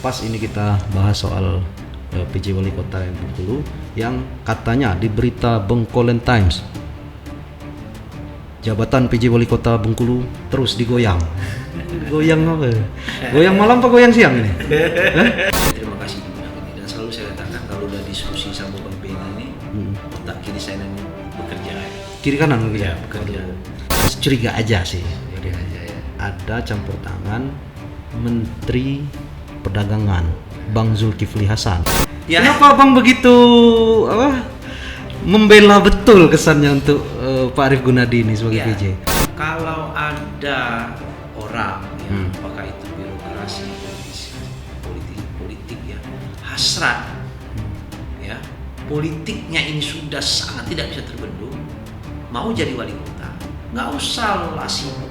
Pas ini kita bahas soal PJ Wali Kota Bengkulu yang katanya di berita Bengkolen Times, jabatan PJ Wali Kota Bengkulu terus digoyang. Goyang apa? Goyang malam apa goyang siang ini? Terima kasih dan selalu saya katakan kalau udah diskusi sama Bang Benny ini, otak kiri saya ini bekerja. Kiri kanan bekerja. Ya, bekerja. Curiga aja sih. Curiga aja ya. Ada campur tangan Menteri Perdagangan Bang Zulkifli Hasan. Ya. Kenapa Bang begitu membela betul kesannya untuk Pak Arief Gunadi ini sebagai Ya. PJ? Kalau ada orang yang apakah itu birokrasi, politik ya, hasrat ya, politiknya ini sudah sangat tidak bisa terbendung, mau jadi wali kota, nggak usah lo sibuk.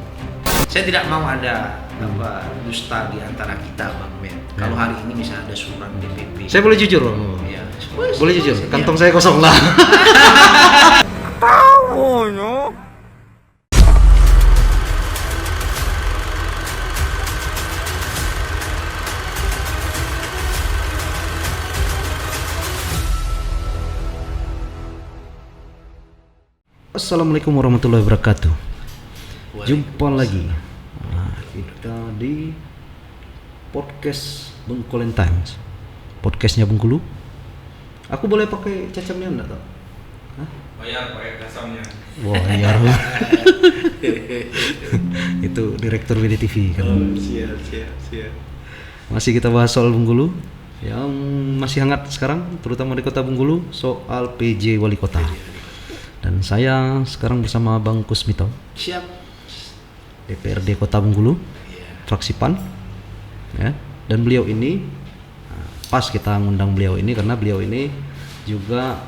Saya tidak mau ada dusta di antara kita, Bang Men. Kalau hari ini misalnya ada surat DPP, Saya boleh jujur loh. ya, Boleh jujur, kantong saya kosong lah. Assalamualaikum warahmatullahi wabarakatuh. Jumpa lagi kita di podcast Bengkolen Times, podcastnya Bengkulu. Aku boleh pakai cacamnya enggak tau? Bayar pakai kasamnya. Wah, iya. Itu direktur BDTV kan. siap. Masih kita bahas soal Bengkulu yang masih hangat sekarang, terutama di kota Bengkulu, soal PJ Wali Kota. Dan saya sekarang bersama Bang Kusmito, Siap. DPRD Kota Bengkulu, fraksi PAN, ya. Dan beliau ini, pas kita ngundang beliau ini karena beliau ini juga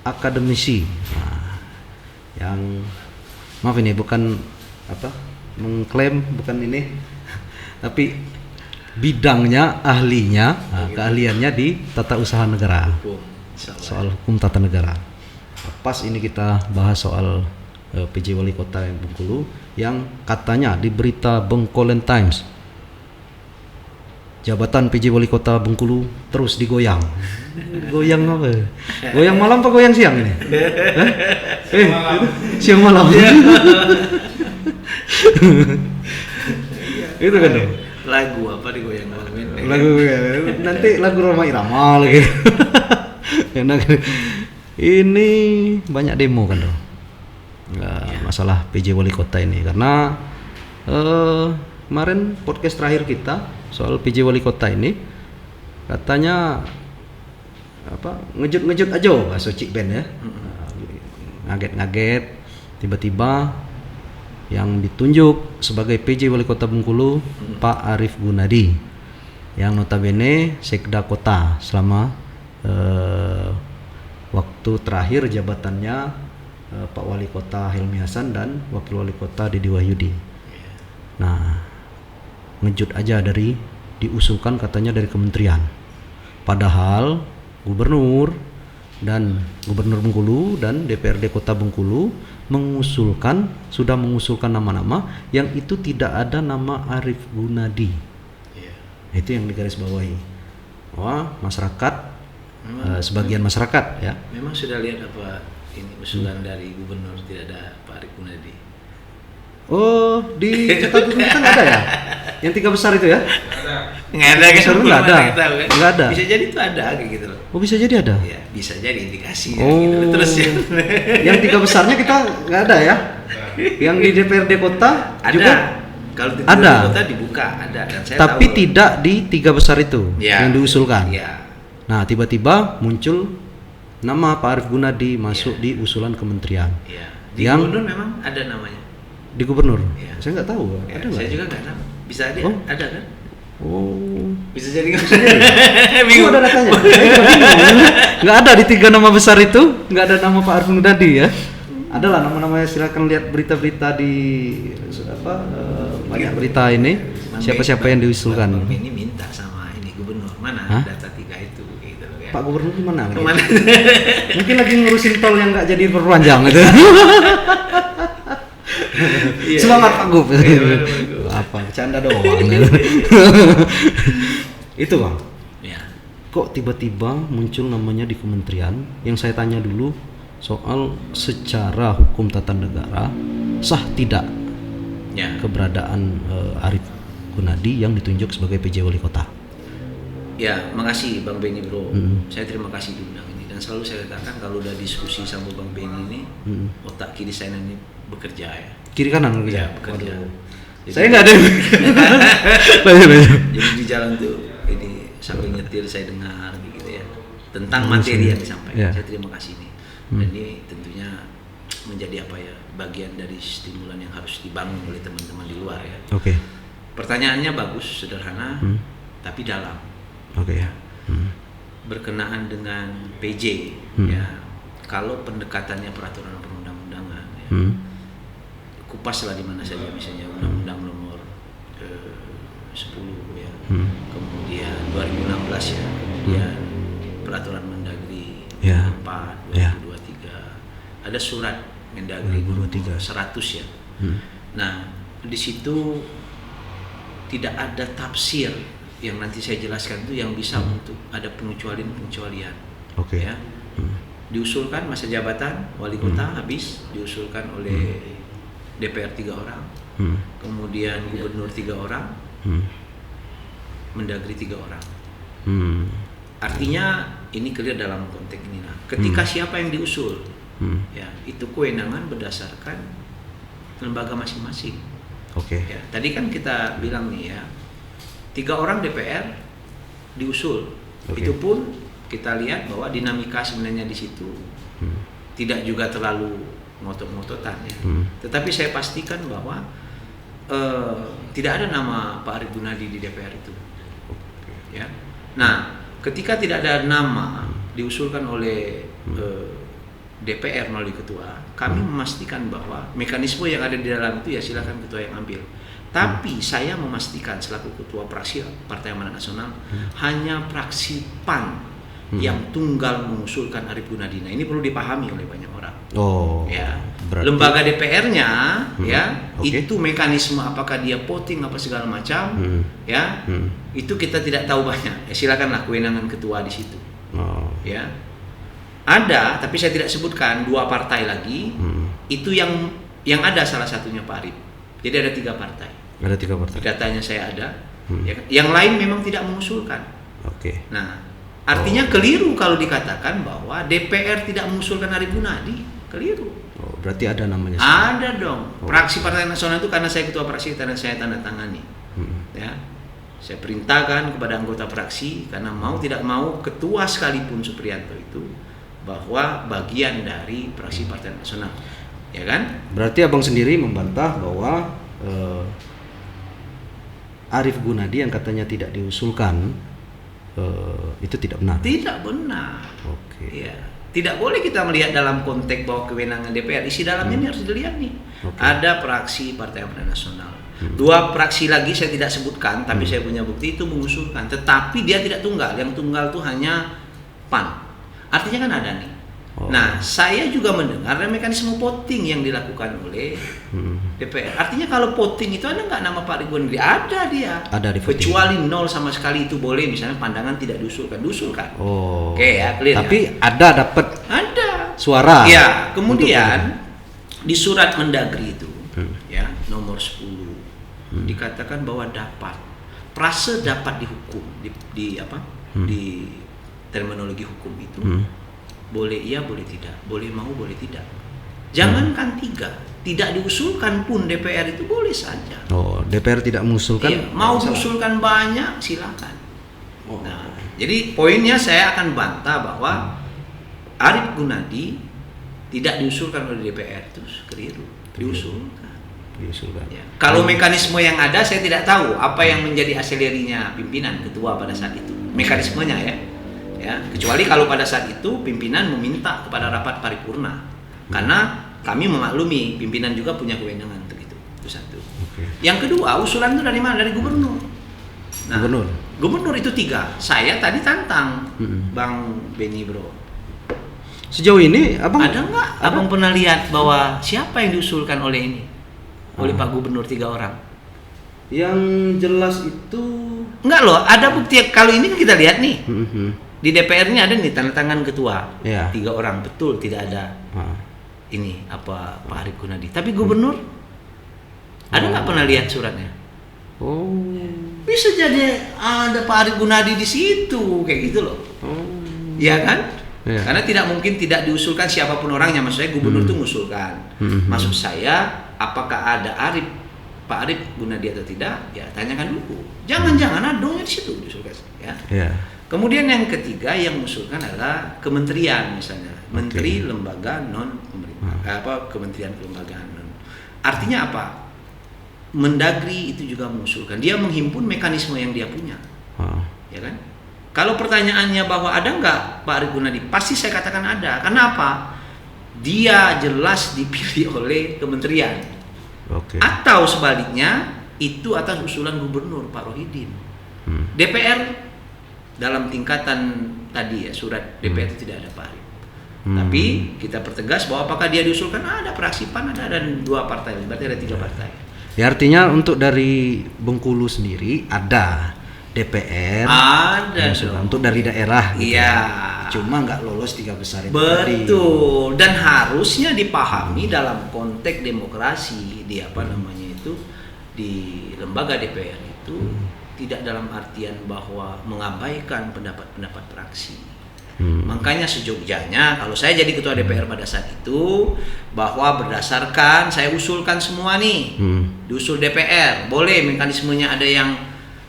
akademisi, yang maaf ini bukan mengklaim, bukan ini, tapi bidangnya, ahlinya, keahliannya di tata usaha negara, soal hukum tata negara. Pas ini kita bahas soal PJ Wali Kota Bengkulu yang katanya di berita Bengkolen Times, jabatan PJ Wali Kota Bengkulu terus digoyang. Goyang apa? Goyang malam apa goyang siang ini? Siang malam. Itu kan dong. Lagu apa digoyang Bang Men? Lagu nanti lagu Roma Irama lagi. Ini banyak demo kan dong. Masalah PJ Wali Kota ini karena kemarin podcast terakhir kita soal PJ Wali Kota ini katanya ngejut aja bahasa Cik Ben ya. Ngaget tiba-tiba yang ditunjuk sebagai PJ Wali Kota Bengkulu Pak Arief Gunadi yang notabene Sekda Kota selama waktu terakhir jabatannya Pak Wali Kota Helmi Hasan dan Wakil Wali Kota Didi Wahyudi. Nah, ngejut aja diusulkan katanya dari kementerian. Padahal Gubernur Bengkulu dan DPRD Kota Bengkulu sudah mengusulkan nama-nama yang itu tidak ada nama Arief Gunadi. Itu yang digarisbawahi. Wah, masyarakat, sebagian masyarakat ya. Memang sudah lihat apa ini usulan dari gubernur tidak ada Pak Arief Gunadi? Oh, di catatan kan ada ya? Yang 3 besar itu ya? Nggak ada kan? Nggak ada. Nggak ada. Bisa jadi itu ada kayak gitu loh. Oh, bisa jadi ada? Ya, bisa jadi indikasi Oh, gitu. Terus ya. Yang 3 besarnya kita nggak ada ya? Yang di DPRD Kota ada. juga Kalau di ada. kota dibuka ada dan saya tapi tahu. tidak di 3 besar itu Ya. yang diusulkan. Ya. Nah, tiba-tiba muncul nama Pak Arief Gunadi masuk di usulan kementerian. Ya. Di Yang gubernur memang ada namanya. di gubernur. Ya. Saya nggak tahu. Ya, Ada nggak? saya juga nggak tahu. Bisa ada, Oh. ada kan? Oh. Bisa jadi nggak? Oh, ada datanya. Saya juga bingung. Nggak ada di 3 nama besar itu, nggak ada nama Pak Arief Gunadi ya. Adalah nama-namanya, silakan lihat berita-berita di banyak berita ini. Siapa-siapa yang diusulkan. Bang ini minta sama ini gubernur mana data 3 itu gitu loh ya. Pak Gubernur gimana? Kemana? Mungkin lagi ngurusin tol yang nggak jadi perpanjang gitu. Semangat Pak Gub. Apa bercanda doang. Itu Bang, Ya. kok tiba-tiba muncul namanya di kementerian? Yang saya tanya dulu soal secara hukum tata negara sah tidak Ya. keberadaan Arief Gunadi yang ditunjuk sebagai PJ Wali Kota. Ya, makasih Bang Benny Bro. Hmm. Saya terima kasih diundang ini dan selalu saya katakan kalau udah diskusi sama Bang Benny ini, otak kiri saya ini bekerja ya. Kiri kanan Ya, bekerja. bekerja. Waduh. Jadi- Saya nggak ada. Lanjut. Jadi di jalan tuh ini sambil nyetir saya dengar gitu ya tentang materi yang disampaikan. Ya. Saya terima kasih nih. Dan ini tentunya menjadi apa ya bagian dari stimulan yang harus dibangun oleh teman-teman di luar ya. Oke. Pertanyaannya bagus, sederhana, tapi dalam. Oke ya. Berkenaan dengan PJ ya. Kalau pendekatannya peraturan perundang-undangan ya. Kupaslah di mana saja misalnya Undang-Undang Nomor 10 ya. Kemudian 2016 ya. Kemudian Peraturan Mendagri Ya. 4 Ya. 2023. Ada surat Mendagri 2023. 100 ya. Nah, di situ tidak ada tafsir yang nanti saya jelaskan itu yang bisa untuk ada pengecualian-pengecualian. Oke. Ya. Diusulkan masa jabatan wali kota habis, diusulkan oleh DPR 3 orang, kemudian gubernur 3 orang, Mendagri 3 orang. Artinya ini clear dalam konteks ini. Nah, ketika siapa yang diusul, ya itu kewenangan berdasarkan lembaga masing-masing. Oke. Ya, tadi kan kita bilang nih ya, 3 orang DPR diusul. Oke. Itu pun kita lihat bahwa dinamika sebenarnya di situ tidak juga terlalu ngotot-ngototan ya. Tetapi saya pastikan bahwa tidak ada nama Pak Arief Gunadi di DPR itu. Ya. Nah, ketika tidak ada nama diusulkan oleh DPR melalui ketua, kami memastikan bahwa mekanisme yang ada di dalam itu ya silakan ketua yang ambil. Tapi saya memastikan selaku ketua praksi Partai Amanat Nasional hanya praksi PAN yang tunggal mengusulkan Arief Gunadi. Nah, ini perlu dipahami oleh banyak orang. Oh. Ya, Berarti- lembaga DPR-nya ya Oke. itu mekanisme apakah dia voting apa segala macam ya itu kita tidak tahu banyak. Ya, silakanlah kewenangan ketua di situ. Oh. Ya, ada tapi saya tidak sebutkan 2 partai lagi itu yang ada salah satunya Pak Arief. Jadi ada 3 partai. Ada 3 partai. Datanya saya ada. Ya, yang lain memang tidak mengusulkan. Oke. Nah, artinya keliru kalau dikatakan bahwa DPR tidak mengusulkan Arief Gunadi. Keliru. Oh, berarti ada namanya. Ada dong. Praksi Partai Nasional itu karena saya ketua praksi karena saya tanda tangani. Ya. Saya perintahkan kepada anggota praksi karena mau tidak mau ketua sekalipun Supriyanto itu bahwa bagian dari praksi Partai Nasional. Ya kan? Berarti Abang sendiri membantah bahwa Arief Gunadi yang katanya tidak diusulkan itu tidak benar. Tidak benar. Oke. Iya. Tidak boleh kita melihat dalam konteks bahwa kewenangan DPR. Isi dalamnya ini harus dilihat nih. Oke. Ada praksi Partai Amanat Nasional. 2 praksi lagi saya tidak sebutkan, tapi saya punya bukti itu mengusulkan. Tetapi dia tidak tunggal. Yang tunggal itu hanya PAN. Artinya kan ada nih. Oh. Nah, saya juga mendengar ada mekanisme voting yang dilakukan oleh DPR. Artinya kalau voting itu ada nggak nama Pak Arief Gunadi? Ada dia. Ada di voting. Kecuali 0 sama sekali itu boleh. Misalnya pandangan tidak diusulkan. Diusulkan. Oh. Oke ya, clear. Tapi ada dapat Ada. suara. Ya, kemudian di surat Mendagri itu ya nomor 10 dikatakan bahwa dapat prase dapat dihukum di apa? Di terminologi hukum itu boleh iya boleh tidak, boleh mau boleh tidak. Jangankan 3, tidak diusulkan pun DPR itu boleh saja. Oh, DPR tidak mengusulkan. Iya, mau diusulkan banyak silakan. Nah, jadi poinnya saya akan bantah bahwa Arief Gunadi tidak diusulkan oleh DPR itu keliru. Diusulkan. Diusulkan. Ya. Kalau mekanisme yang ada saya tidak tahu apa yang menjadi aselerinya pimpinan ketua pada saat itu. Mekanismenya ya. Ya, kecuali kalau pada saat itu pimpinan meminta kepada rapat paripurna. Karena kami memaklumi pimpinan juga punya kewenangan untuk itu. Itu satu. Oke. Yang kedua, usulan itu dari mana? Dari gubernur. Nah, Gubernur? Gubernur itu 3. Saya tadi tantang Bang Benny Bro. Sejauh ini Abang Ada nggak? Abang pernah lihat bahwa siapa yang diusulkan oleh ini? Oleh Pak Gubernur 3 orang. Yang jelas itu Enggak loh, ada bukti. Kalau ini kan kita lihat nih, Mhm. di DPR-nya ada nih tanda tangan ketua. Ya. 3 orang, betul tidak ada Ah. ini apa Pak Arief Gunadi. Tapi gubernur ada nggak pernah lihat suratnya? Oh. Bisa jadi ada Pak Arief Gunadi di situ, kayak gitu loh. Oh. Iya kan? Iya. Karena tidak mungkin tidak diusulkan siapapun orangnya. Maksud saya gubernur itu mengusulkan. Maksud saya, apakah ada Pak Arief Gunadi atau tidak? Ya tanyakan dulu. Jangan-jangan adanya di situ diusulkan. Ya. Ya. Kemudian yang ketiga yang mengusulkan adalah kementerian misalnya, menteri lembaga non pemerintah, kementerian kelembagaan non. Artinya apa? Mendagri itu juga mengusulkan. Dia menghimpun mekanisme yang dia punya, ya kan? Kalau pertanyaannya bahwa ada nggak Pak Arief Gunadi, pasti saya katakan ada. Karena apa? Dia jelas dipilih oleh kementerian. Oke. Atau sebaliknya itu atas usulan gubernur Pak Rohidin. DPR dalam tingkatan tadi ya surat DPR itu tidak ada Pak Arief. Tapi kita pertegas bahwa apakah dia diusulkan ada fraksi PAN ada dan 2 partai, berarti ada 3 partai. Ya artinya untuk dari Bengkulu sendiri ada DPR. Ada mengusulkan. dong. Untuk dari daerah. Gitu Iya. ya. Cuma nggak lolos 3 besar itu tadi. Betul. Dan harusnya dipahami dalam konteks demokrasi di apa namanya itu di lembaga DPR itu tidak dalam artian bahwa mengabaikan pendapat-pendapat fraksi. Makanya sejogjanya kalau saya jadi ketua DPR pada saat itu bahwa berdasarkan saya usulkan semua nih diusul DPR, boleh mekanismenya ada yang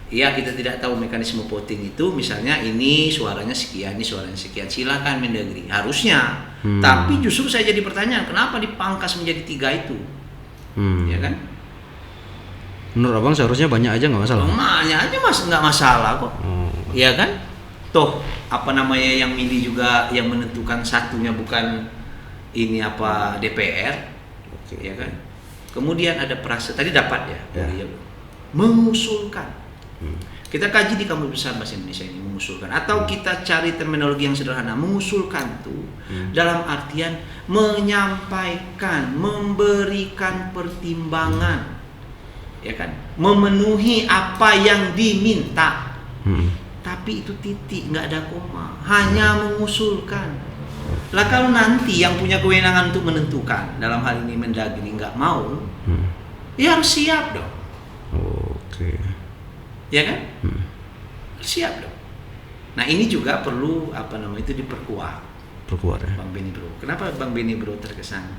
ya kita tidak tahu mekanisme voting itu, misalnya ini suaranya sekian, ini suaranya sekian, silakan Mendagri harusnya. Tapi justru saya jadi pertanyaan kenapa dipangkas menjadi 3 itu, ya kan? Menurut abang seharusnya banyak aja nggak masalah. Banyak aja nggak masalah kok. Iya kan? Toh apa namanya yang milih juga yang menentukan satunya bukan ini apa DPR, ya kan? Kemudian ada tadi dapat ya, mengusulkan. Kita kaji di Kamus Besar Bahasa Indonesia ini mengusulkan, atau kita cari terminologi yang sederhana. Mengusulkan tuh dalam artian menyampaikan, memberikan pertimbangan, ya kan? Memenuhi apa yang diminta. Tapi itu titik, nggak ada koma, hanya mengusulkan. Lah kalau nanti yang punya kewenangan untuk menentukan, dalam hal ini Mendagri nggak mau, ya harus siap dong, Oke. ya kan? Harus siap dong. Nah ini juga perlu apa namanya itu diperkuat, Perkuat ya. Bang Beni Bro. Kenapa Bang Beni Bro terkesan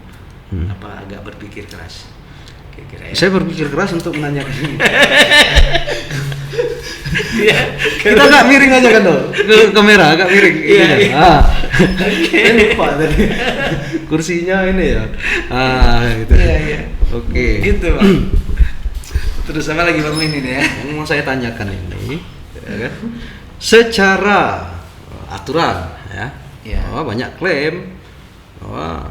apa agak berpikir keras? Kira-kira ya. Saya berpikir keras untuk menanyakan ini. Iya. Kita agak miring aja kan dong, ke kamera agak miring. Iya, Ini iya. ya. Saya lupa tadi. Kursinya ini ya. Gitu. Iya. Oke. Gitu Bang. Terus apa lagi Bang Beni nih ya? Yang mau saya tanyakan ini, ya kan? Secara aturan, ya, Ya. bahwa banyak klaim bahwa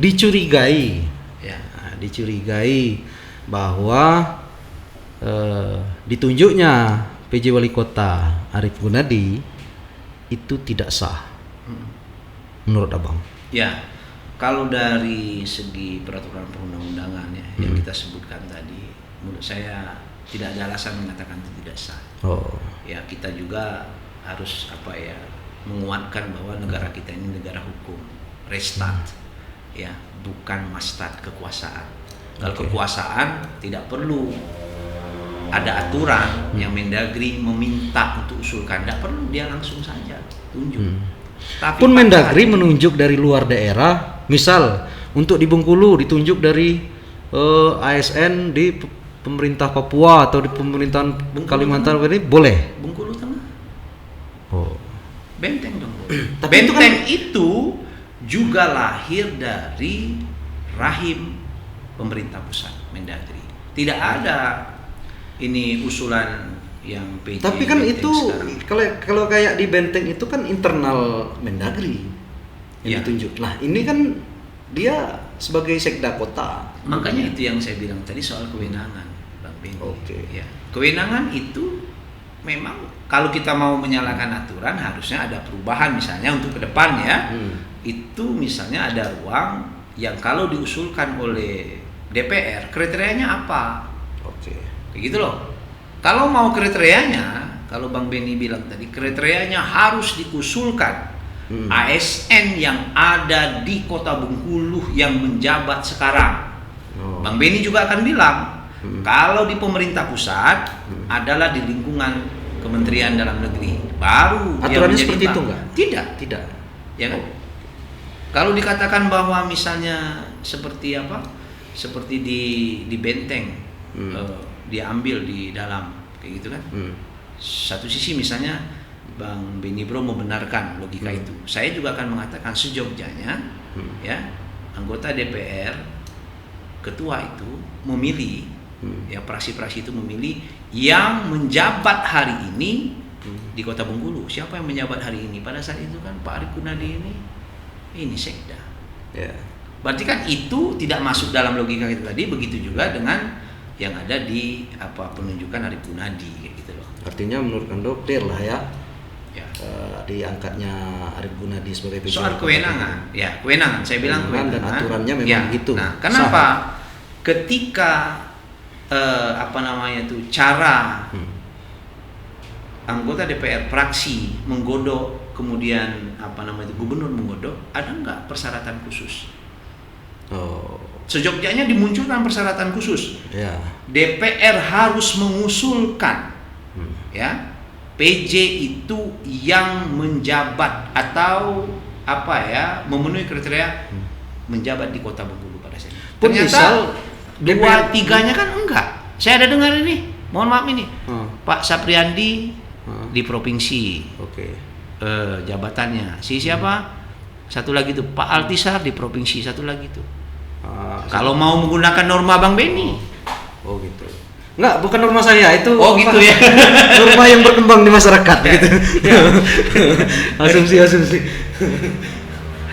dicurigai, Ya. dicurigai bahwa ditunjuknya PJ Wali Kota Arief Gunadi itu tidak sah, menurut abang. Ya, kalau dari segi peraturan perundang-undangan ya yang kita sebutkan tadi, menurut saya tidak ada alasan mengatakan itu tidak sah. Oh, Ya kita juga harus apa ya menguatkan bahwa negara kita ini negara hukum, restat, ya bukan mastat kekuasaan. Kalau kekuasaan tidak perlu ada aturan yang Mendagri meminta untuk usulkan, tidak perlu, dia langsung saja tunjuk. Tapi pun Mendagri faktanya- menunjuk dari luar daerah, misal untuk di Bengkulu ditunjuk dari ASN di pemerintah Papua atau di pemerintahan Kalimantan ini boleh. Bengkulu Tengah, Oh, benteng dong. Tapi itu Benteng kan- itu juga lahir dari rahim pemerintah pusat Mendagri. Tidak ada ini usulan yang PJ. tapi kan Benteng itu sekarang. kalau kayak di Benteng itu kan internal Mendagri yang Ya. ditunjuk. Nah ini kan dia sebagai sekda kota. Makanya itu yang saya bilang tadi soal kewenangan, Bang Benny. Oke. Ya. Kewenangan itu memang kalau kita mau menyalakan aturan harusnya ada perubahan, misalnya untuk ke depan ya. Itu misalnya ada ruang yang kalau diusulkan oleh DPR kriterianya apa? Oke. Kayak gitu loh. Kalau mau kriterianya, kalau Bang Benny bilang tadi, kriterianya harus diusulkan ASN yang ada di Kota Bengkulu yang menjabat sekarang. Bang Benny juga akan bilang, kalau di pemerintah pusat adalah di lingkungan Kementerian Dalam Negeri, baru dia Aturannya menjadi seperti bank. itu enggak? Tidak, ya kan? Kalau dikatakan bahwa misalnya seperti apa? Seperti di benteng, diambil di dalam, kayak gitu kan? Satu sisi misalnya Bang Benny Bro membenarkan logika itu. Saya juga akan mengatakan sejogjanya, ya anggota DPR, ketua itu memilih, ya praksi-praksi itu memilih yang menjabat hari ini di Kota Bengkulu. Siapa yang menjabat hari ini? Pada saat itu kan Pak Arief Gunadi ini sekda. Ya. Berarti kan itu tidak masuk dalam logika itu tadi. Begitu juga dengan yang ada di penunjukan Arief Gunadi, kayak gitu loh. Artinya menurut Ando clear lah ya. Ya. Diangkatnya Arief Gunadi sebagai PJ Soal kewenangan, ya kewenangan. Saya bilang Kewenangan dan kewenangan. aturannya memang Ya. begitu. Nah, kenapa Sah. ketika cara anggota DPR fraksi menggodok, kemudian gubernur menggodok, ada nggak persyaratan khusus? Sejogjanya dimunculkan persyaratan khusus. Ya. DPR harus mengusulkan, ya PJ itu yang menjabat atau memenuhi kriteria menjabat di Kota Bengkulu pada saat itu. Pun Ternyata misal dua tiganya kan enggak. Saya ada dengar ini, mohon maaf ini, Pak Sapriandi di provinsi, jabatannya. Siapa? Satu lagi tuh Pak Altisar di provinsi, satu lagi tuh. Kalau mau menggunakan norma Bang Benny. Oh gitu. Enggak, bukan norma saya itu. Oh gitu ya. Norma yang berkembang di masyarakat gitu. Asumsi.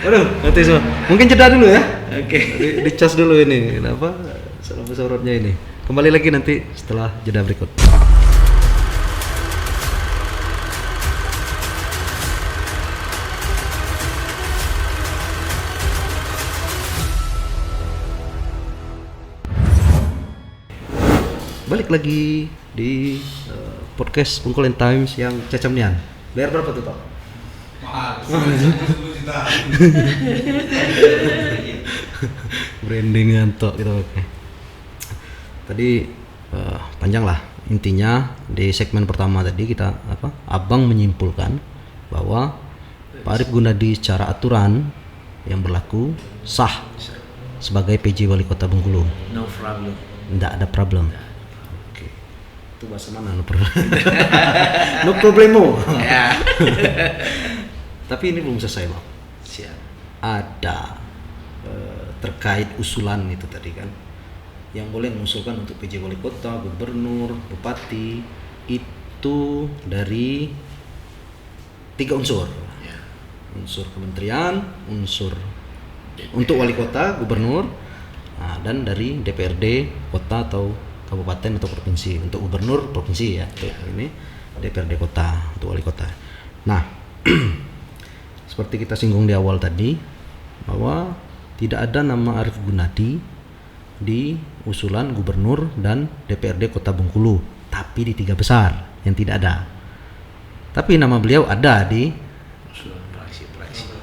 Aduh, nanti semua. Mungkin jeda dulu ya. Oke. Dicas dulu ini. Kenapa? Sorotnya ini. Kembali lagi nanti setelah jeda berikut. Balik lagi di podcast Bengkulen Times yang Cacamnian. Bayar berapa tuh, Pak? Mahal, 10 juta. Brandingan tok gitu. Oke. Tadi panjang lah. Intinya di segmen pertama tadi kita Abang menyimpulkan bahwa Pak Arief Gunadi secara aturan yang berlaku sah sebagai PJ Wali Kota Bengkulu. No problem. Tidak ada problem. Oke. Itu bahasa mana? No problem. No problemo. Ya. Tapi ini belum selesai, Bang. Siap. Ada terkait usulan itu tadi kan, yang boleh mengusulkan untuk PJ Wali Kota, Gubernur, Bupati itu dari 3 unsur. Ya. Unsur kementerian, unsur untuk Wali Kota, Gubernur, dan dari DPRD Kota atau Kabupaten atau Provinsi. Untuk Gubernur Provinsi ya, ini DPRD Kota untuk Wali Kota. Nah, seperti kita singgung di awal tadi bahwa tidak ada nama Arief Gunadi di usulan Gubernur dan DPRD Kota Bengkulu, tapi di 3 besar yang tidak ada. Tapi nama beliau ada di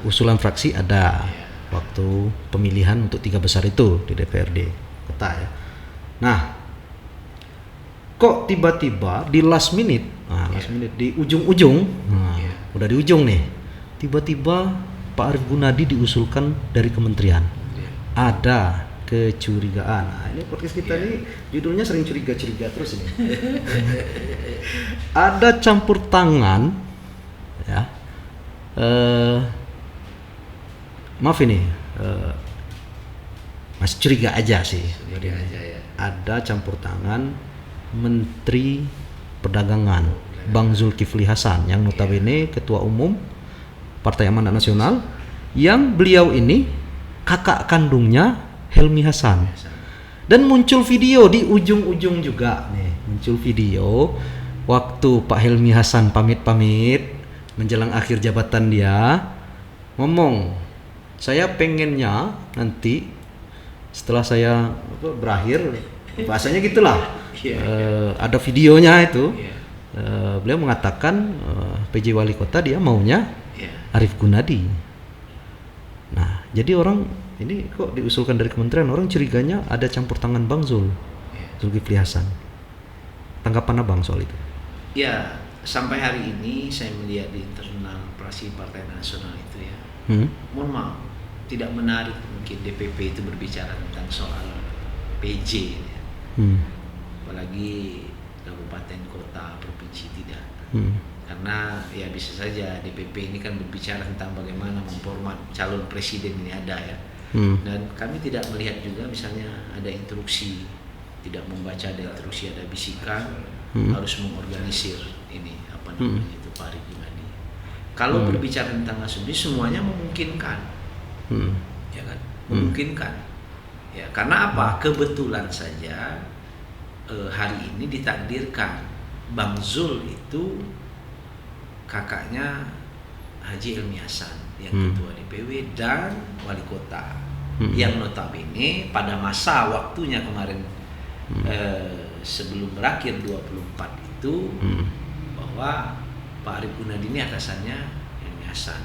usulan fraksi ada waktu pemilihan untuk 3 besar itu di DPRD Kota ya. Nah, kok tiba-tiba di last minute di ujung-ujung, udah di ujung nih, tiba-tiba Pak Arief Gunadi diusulkan dari kementerian. Ada kecurigaan. Nah, ini podcast kita nih judulnya sering curiga-curiga terus ini. Ada campur tangan, ya. Maaf ini, masih curiga aja sih. Curiga aja ya. Ada campur tangan Menteri Perdagangan Bang Zulkifli Hasan yang notabene Ketua Umum Partai Amanat Nasional, yang beliau ini kakak kandungnya Helmi Hasan. Dan muncul video di ujung-ujung juga nih, muncul video waktu Pak Helmi Hasan pamit-pamit menjelang akhir jabatan dia ngomong, saya pengennya nanti setelah saya berakhir, bahasanya gitulah, Iya, ada videonya itu. Iya. Beliau mengatakan PJ Wali Kota dia maunya Iya. Arief Gunadi. Nah, jadi orang ini kok diusulkan dari kementerian, orang curiganya ada campur tangan Bang Iya. Zulkifli Hasan. Tanggapan Abang soal itu? Ya, sampai hari ini saya melihat di internal praksi Partai Nasional itu ya, mohon maaf, tidak menarik mungkin DPP itu berbicara tentang soal PJ ya. Apalagi kabupaten, kota, provinsi tidak. Karena ya bisa saja DPP ini kan berbicara tentang bagaimana memformat calon presiden ini ada ya. Dan kami tidak melihat juga misalnya ada instruksi, tidak membaca ada instruksi, ada bisikan harus mengorganisir ini apa namanya itu Pak Arief Gunadi. Kalau berbicara tentang asumsi semuanya memungkinkan, ya kan, memungkinkan. Ya karena apa? Kebetulan saja hari ini ditakdirkan Bang Zul itu kakaknya Haji Helmi Hasan yang ketua DPW dan wali kota, yang notabene pada masa waktunya kemarin sebelum berakhir 24 itu bahwa Pak Arief Gunadi ini atasannya Helmi Hasan.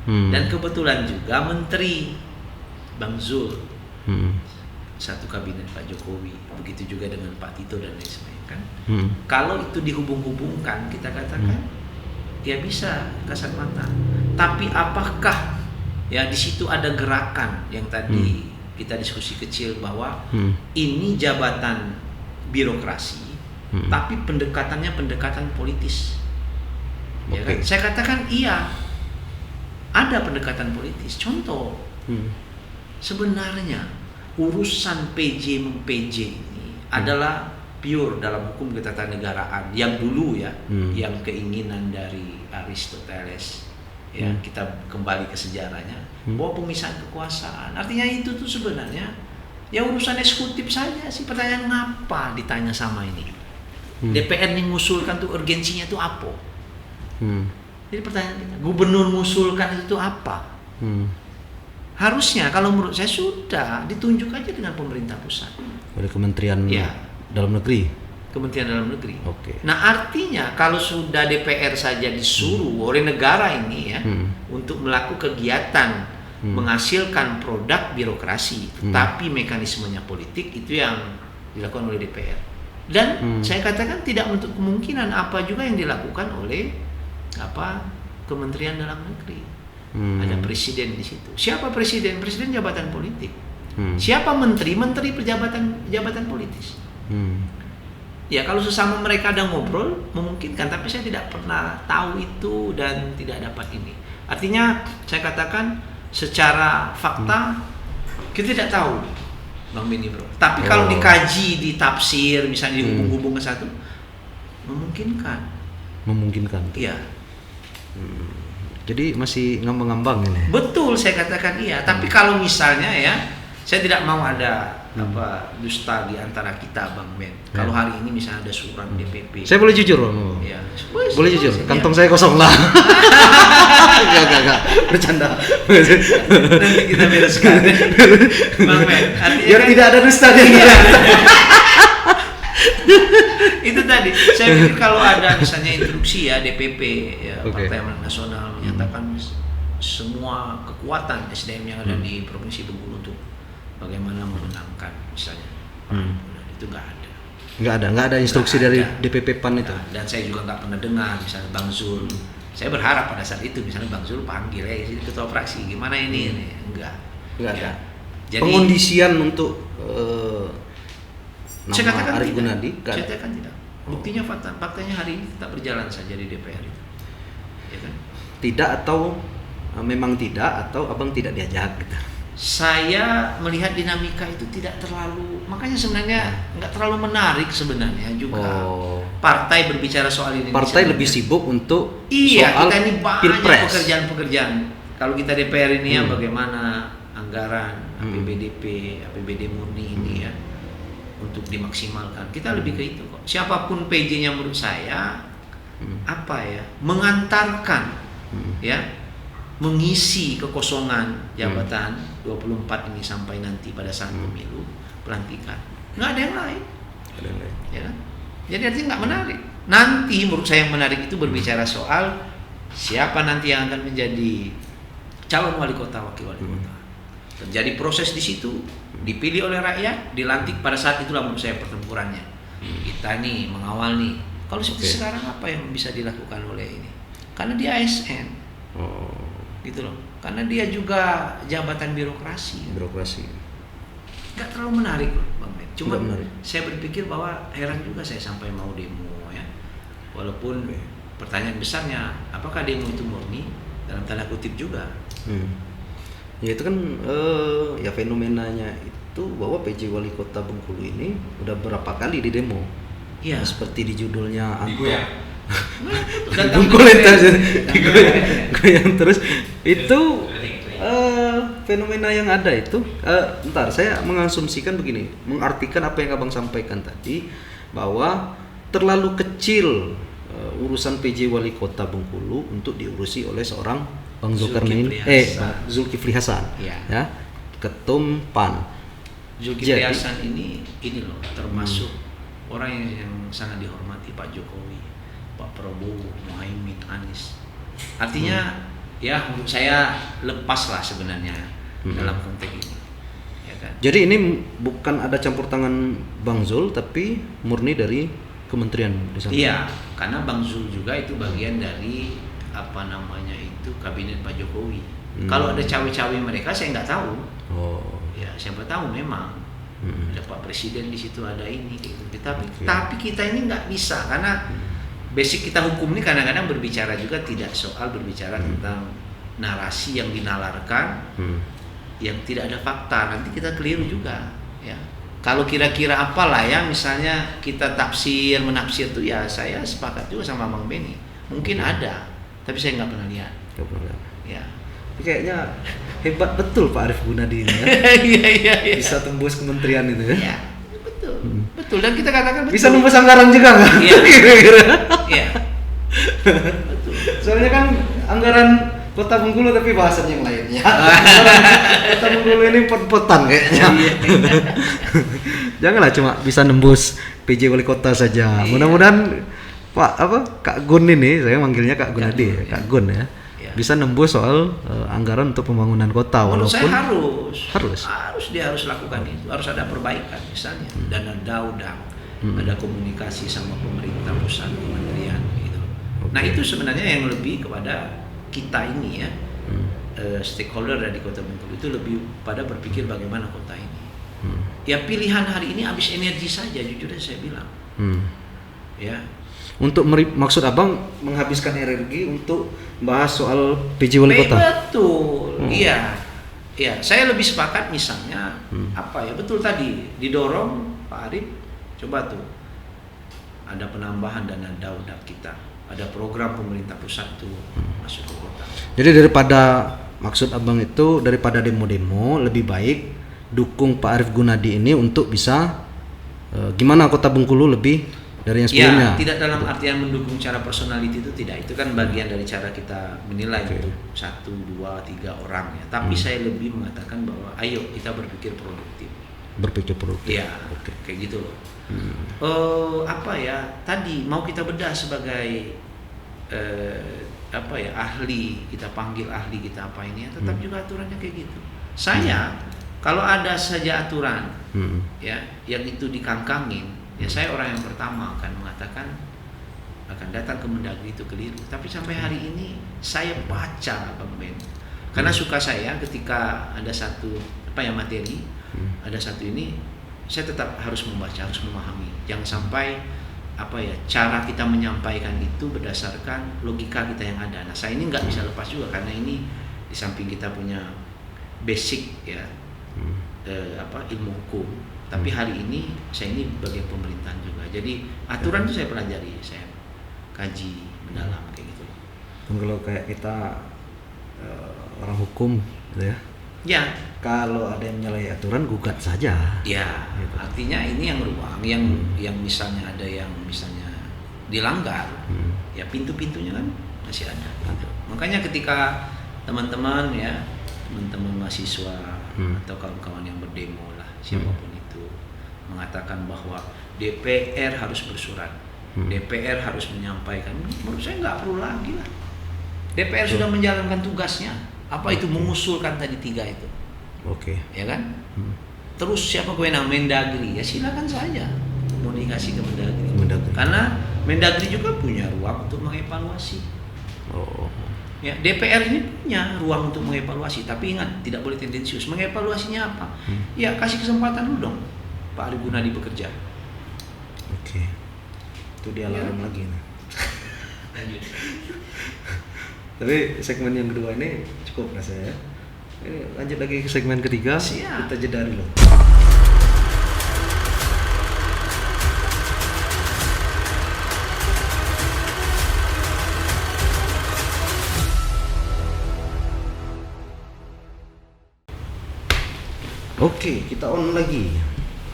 Dan kebetulan juga menteri Bang Zul satu kabinet Pak Jokowi, begitu juga dengan Pak Tito dan lain sebagainya kan. Kalau itu dihubung-hubungkan kita katakan ya bisa kasat mata. Tapi apakah ya di situ ada gerakan yang tadi kita diskusi kecil bahwa ini jabatan birokrasi, tapi pendekatannya pendekatan politis. Ya kan? Saya katakan iya, ada pendekatan politis. Contoh, sebenarnya urusan PJ ini adalah pure dalam hukum ketatanegaraan yang dulu ya, yang keinginan dari Aristoteles. Ya, kita kembali ke sejarahnya bahwa pemisahan kekuasaan. Artinya itu tuh sebenarnya ya urusan eksekutif saja sih. Pertanyaan ngapa ditanya sama ini? DPR yang mengusulkan tuh urgensinya tuh apa? Jadi pertanyaan kita, gubernur mengusulkan itu apa? Harusnya kalau menurut saya sudah ditunjuk aja dengan pemerintah pusat. Oleh Kementerian ya. Dalam Negeri. Kementerian Dalam Negeri. Oke. Nah artinya kalau sudah DPR saja disuruh oleh negara ini ya untuk melakukan kegiatan menghasilkan produk birokrasi, tapi mekanismenya politik itu yang dilakukan oleh DPR. Dan saya katakan tidak menutup kemungkinan apa juga yang dilakukan oleh Kementerian Dalam Negeri. Ada presiden di situ. Siapa presiden? Presiden jabatan politik. Siapa menteri? Menteri jabatan politis. Ya kalau sesama mereka ada ngobrol memungkinkan, tapi saya tidak pernah tahu itu dan tidak dapat ini. Artinya saya katakan secara fakta kita tidak tahu, Bang Beni Bro. Tapi kalau dikaji, ditafsir, misalnya dihubung-hubung ke satu, memungkinkan. Memungkinkan. Iya. Jadi masih ngambang-ngambang ini. Betul, saya katakan iya. Tapi kalau misalnya ya, saya tidak mau ada dusta di antara kita, Bang Ben. Kalau hari ini misalnya ada surat DPP. Saya boleh jujur, Bang? Ya. Boleh jujur. Kantong saya kosong lah. Enggak. Bercanda. Nanti kita bereskan. Bang Ben. Biar tidak ada dusta di antara kita. Itu tadi. Saya pikir kalau ada misalnya instruksi ya DPP ya Partai Amanat Nasional menyatakan semua kekuatan SDM yang ada di Provinsi Bengkulu untuk bagaimana memenangkan misalnya itu nggak ada instruksi dari DPP PAN itu. Dan saya juga nggak pernah dengar misalnya Bang Zul. Saya berharap pada saat itu misalnya Bang Zul panggil ketua fraksi gimana ini enggak ada. Jadi pengondisian untuk saya nama Arief Gunadi. Saya katakan tidak. Buktinya faktanya hari ini tetap berjalan saja di DPR itu. Ya kan? Tidak atau memang tidak atau abang tidak diajak gitu. Saya melihat dinamika itu tidak terlalu, makanya sebenarnya nggak terlalu menarik sebenarnya juga. Partai berbicara soal ini. Partai lebih sibuk untuk soal soal kita ini banyak pilpres. pekerjaan-pekerjaan. Kalau kita DPR ini ya bagaimana anggaran APBD murni ini ya untuk dimaksimalkan. Kita lebih ke itu kok. Siapapun PJ-nya menurut saya mengantarkan ya mengisi kekosongan jabatan 24 ini sampai nanti pada saat pemilu pelantikan. Nggak ada yang lain. Ada yang lain. Ya kan? Jadi artinya nggak menarik. Nanti menurut saya yang menarik itu berbicara soal siapa nanti yang akan menjadi calon wali kota, wakil wali kota. Terjadi proses di situ, dipilih oleh rakyat, dilantik, pada saat itulah menurut saya pertempurannya. Kita nih mengawal nih. Kalau seperti sekarang apa yang bisa dilakukan oleh ini? Karena dia ASN. Gitu loh. Karena dia juga jabatan birokrasi. Nggak terlalu menarik loh, Bang Ben. Cuma saya berpikir bahwa heran juga saya sampai mau demo ya. Walaupun pertanyaan besarnya, apakah demo itu murni? Dalam tanda kutip juga. Ya itu kan ya fenomenanya itu bahwa PJ Wali Kota Bengkulu ini udah berapa kali di demo. Iya. Seperti di judulnya Digoyang. Bengkulu yang terus itu fenomena yang ada itu ntar saya mengasumsikan begini, mengartikan apa yang Abang sampaikan tadi bahwa terlalu kecil urusan PJ Wali Kota Bengkulu untuk diurusi oleh seorang Bang Zulkifli Hasan ya, Ketum PAN. Zulkifli Hasan ini loh termasuk orang yang sangat dihormati Pak Jokowi, Pak Prabowo, Muhaimin, Anies. Artinya ya menurut saya lepas lah sebenarnya dalam konteks ini. Ya kan? Jadi ini bukan ada campur tangan Bang Zul tapi murni dari kementerian di sana. Iya, karena Bang Zul juga itu bagian dari kabinet Pak Jokowi. Kalau ada cawe-cawe mereka saya nggak tahu. Ya siapa tahu memang ada Pak Presiden di situ, ada ini gitu. Tapi kita ini nggak bisa karena basic kita hukum ini kadang-kadang berbicara juga tidak soal berbicara tentang narasi yang dinalarkan yang tidak ada fakta, nanti kita keliru juga ya. Kalau kira-kira apalah ya misalnya kita menafsir tuh ya saya sepakat juga sama Bang Benny. Mungkin ada, tapi saya nggak pernah lihat. Ya. Kayaknya hebat betul Pak Arief Gunadi ini ya. Iya. Bisa tembus kementerian itu ya. Iya, betul. Dan kita katakan betul. Bisa nembus anggaran juga nggak? Iya. Kira-kira. Iya. Betul. Soalnya kan anggaran Kota Bengkulu tapi bahasan yang lainnya. Kota Bengkulu ini pot-potan kayaknya. Janganlah cuma bisa nembus PJ Wali Kota saja. Mudah-mudahan Kak Gun ini, saya manggilnya Kak Gunadi, Kak Gun ya. Bisa nembus soal anggaran untuk pembangunan kota. Menurut walaupun saya dia harus lakukan itu, harus ada perbaikan misalnya dana daudang, ada komunikasi sama pemerintah pusat, kementerian gitu. Nah itu sebenarnya yang lebih kepada kita ini ya stakeholder dari Kota Bengkulu itu lebih pada berpikir bagaimana kota ini. Ya pilihan hari ini habis energi saja, jujur aja saya bilang. Ya. Untuk maksud Abang menghabiskan energi untuk bahas soal PJ Wali Kota. Betul. Iya. Iya, saya lebih sepakat misalnya betul tadi didorong Pak Arief, coba tuh ada penambahan dana daudat kita. Ada program pemerintah pusat tuh masuk ke kota. Jadi maksud Abang itu daripada demo-demo lebih baik dukung Pak Arief Gunadi ini untuk bisa gimana Kota Bengkulu lebih dari yang sebelumnya. Ya, tidak dalam artian mendukung cara personality itu tidak. Itu kan bagian dari cara kita menilai untuk 1, 2, 3 orang ya. Tapi saya lebih mengatakan bahwa ayo kita berpikir produktif. Iya, kayak gitu loh. Tadi mau kita bedah sebagai ahli, kita panggil ahli kita apa ini ya, tetap juga aturannya kayak gitu. Saya kalau ada saja aturan ya yang itu dikangkangin, ya saya orang yang pertama akan mengatakan akan datang ke Mendagri itu keliru. Tapi sampai hari ini saya baca Bang Ben, karena suka saya ketika ada satu materi, ada satu ini saya tetap harus membaca, harus memahami. Jangan sampai cara kita menyampaikan itu berdasarkan logika kita yang ada. Nah saya ini nggak bisa lepas juga karena ini di samping kita punya basic ya ilmu hukum. Tapi hari ini saya ini bagian pemerintahan juga. Jadi aturan itu saya pelajari, saya kaji mendalam kayak gitu. Kalau kayak kita orang hukum gitu ya. Ya. Kalau ada yang menyalahi aturan gugat saja. Ya. Gitu. Artinya ini yang ruang yang misalnya ada yang misalnya dilanggar, ya pintu-pintunya kan masih ada. Makanya ketika teman-teman mahasiswa atau kawan-kawan yang berdemo lah siapapun itu mengatakan bahwa DPR harus bersurat, DPR harus menyampaikan. Menurut saya nggak perlu lagi lah. DPR sudah menjalankan tugasnya. Apa itu mengusulkan tadi 3 itu, Oke. ya kan? Terus siapa kewenangan Mendagri? Ya silakan saja komunikasi ke Mendagri. Mendagri. Karena Mendagri juga punya ruang untuk mengevaluasi. Oh. Ya, DPR ini punya ruang untuk mengevaluasi, tapi ingat tidak boleh tendensius. Mengevaluasinya apa? Ya kasih kesempatan dulu dong Pak Arief Gunadi bekerja. Oke. Itu dia alarm lagi nih. Lanjut. Tapi segmen yang kedua ini cukup rasanya ya. Ini lanjut lagi ke segmen ketiga. Siap. Kita jeda dulu. Oke, kita on lagi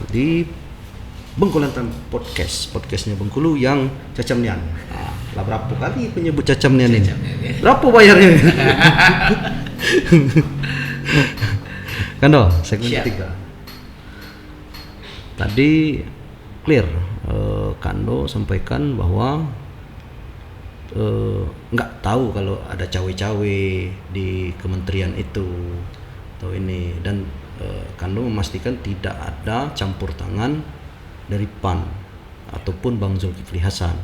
di Bengkulu Time Podcast, podcastnya Bengkulu yang Cacamnian. Lah berapa kali penyebut Cacamnian ini? Cacamnian, ya. Berapa bayarnya? Kando, segmen Siap. ketiga. Tadi clear, Kando sampaikan bahwa nggak tahu kalau ada cawe-cawe di kementerian itu atau ini, dan Kando memastikan tidak ada campur tangan dari PAN ataupun Bang Zulkifli Hasan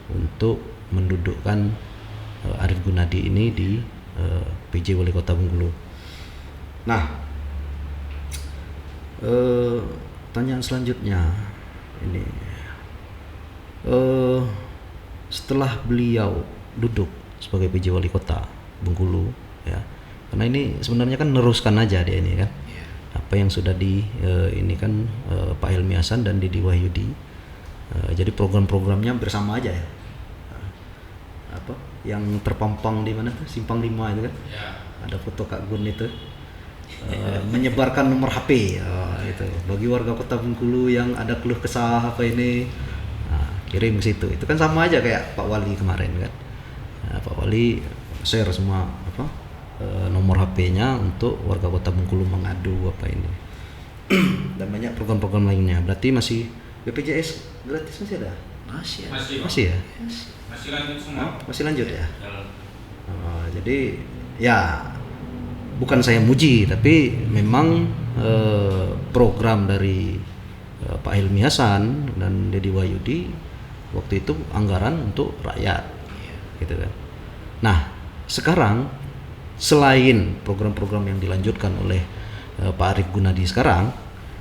untuk mendudukkan Arief Gunadi ini di PJ Wali Kota Bengkulu. Nah, pertanyaan selanjutnya ini, setelah beliau duduk sebagai PJ Wali Kota Bengkulu, ya, karena ini sebenarnya kan neruskan aja dia ini kan, apa yang sudah ini kan Pak Helmi Hasan dan Didi Wahyudi. Jadi program-programnya hampir sama aja ya. Apa yang terpampang di mana tuh, Simpang 5 itu kan, ada foto Kak Gun itu, menyebarkan nomor HP itu bagi warga Kota Bengkulu yang ada keluh kesah apa ini, kirim ke situ. Itu kan sama aja kayak Pak Wali kemarin kan. Pak Wali share semua apa nomor HP-nya untuk warga Kota Bengkulu mengadu apa ini. Dan banyak program-program lainnya. Berarti masih BPJS gratis masih ada? Masih ya. Masih ya? Masih lanjut semua. Masih lanjut ya? Jadi ya bukan saya muji, tapi memang program dari Pak Helmi Hasan dan Didi Wahyudi waktu itu anggaran untuk rakyat, gitu kan. Nah sekarang selain program-program yang dilanjutkan oleh Pak Arief Gunadi sekarang,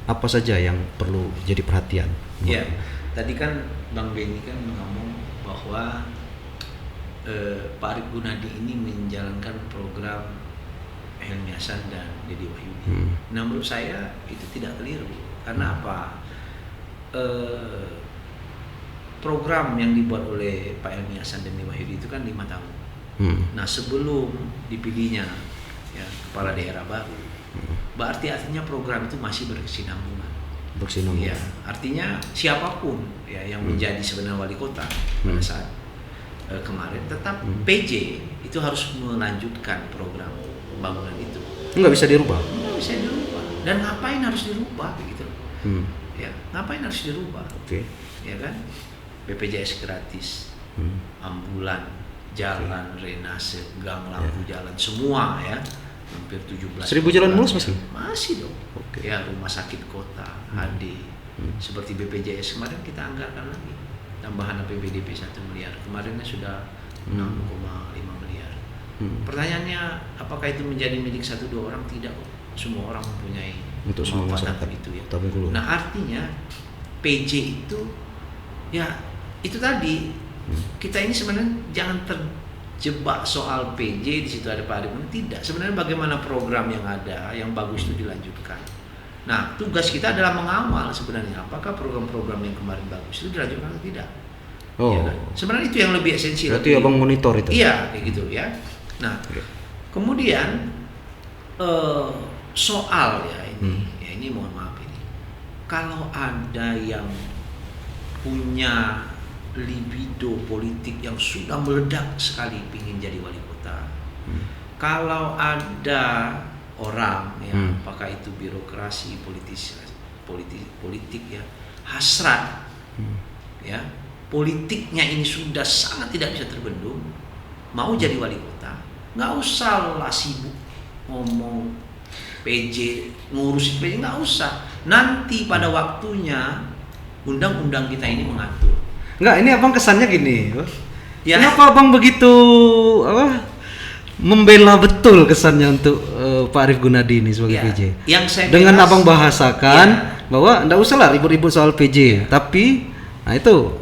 apa saja yang perlu jadi perhatian? Ya, tadi kan Bang Benny kan ngomong bahwa Pak Arief Gunadi ini menjalankan program Helmi Hasan dan Didi Wahyudi. Nah menurut saya itu tidak keliru. Karena apa? Program yang dibuat oleh Pak Helmi Hasan dan Didi Wahyudi itu kan 5 tahun. Nah sebelum dipilihnya ya, kepala daerah baru, berarti artinya program itu masih berkesinambungan. Ya, artinya siapapun ya yang menjadi sebenarnya wali kota pada saat kemarin, tetap PJ itu harus melanjutkan program pembangunan itu. Nggak bisa dirubah. Nggak bisa dirubah. Dan ngapain harus dirubah gitu? Ya, ngapain harus dirubah? Oke. Ya kan? BPJS gratis, ambulan, jalan, renase, gang, lampu jalan, semua ya, hampir 17. 1000 jalan mulus masih? Masih dong. Oke. Ya, rumah sakit kota, HD, seperti BPJS kemarin kita anggarkan lagi tambahan APBDP 1 miliar. Kemarinnya sudah 6,5 miliar. Pertanyaannya, apakah itu menjadi milik 1-2 orang? Tidak. Semua orang mempunyai untuk semua masyarakat itu ya. Bengkulu. Nah artinya PJ itu ya itu tadi, kita ini sebenarnya jangan terjebak soal PJ di situ ada Pak Arief. Tidak, sebenarnya bagaimana program yang ada yang bagus itu dilanjutkan. Nah tugas kita adalah mengawal sebenarnya apakah program-program yang kemarin bagus itu dilanjutkan atau tidak. Oh. Ya kan? Sebenarnya itu yang lebih esensial. Berarti abang monitor itu? Iya kayak gitu ya. Nah kemudian soal ya ini, ya ini mohon maaf ini, kalau ada yang punya libido politik yang sudah meledak sekali ingin jadi wali kota, kalau ada orang ya apakah itu birokrasi politik ya hasrat ya, politiknya ini sudah sangat tidak bisa terbendung, mau jadi wali kota, nggak usah lah sibuk ngomong PJ, ngurusin PJ, nggak usah. Nanti pada waktunya undang-undang kita ini mengatur. Enggak, ini abang kesannya gini. Ya. Kenapa abang begitu membela betul kesannya untuk Pak Arief Gunadi ini sebagai Ya, PJ? yang saya Dengan bela- abang bahasakan Ya. bahwa enggak usah lah ribut-ribut soal PJ, tapi nah itu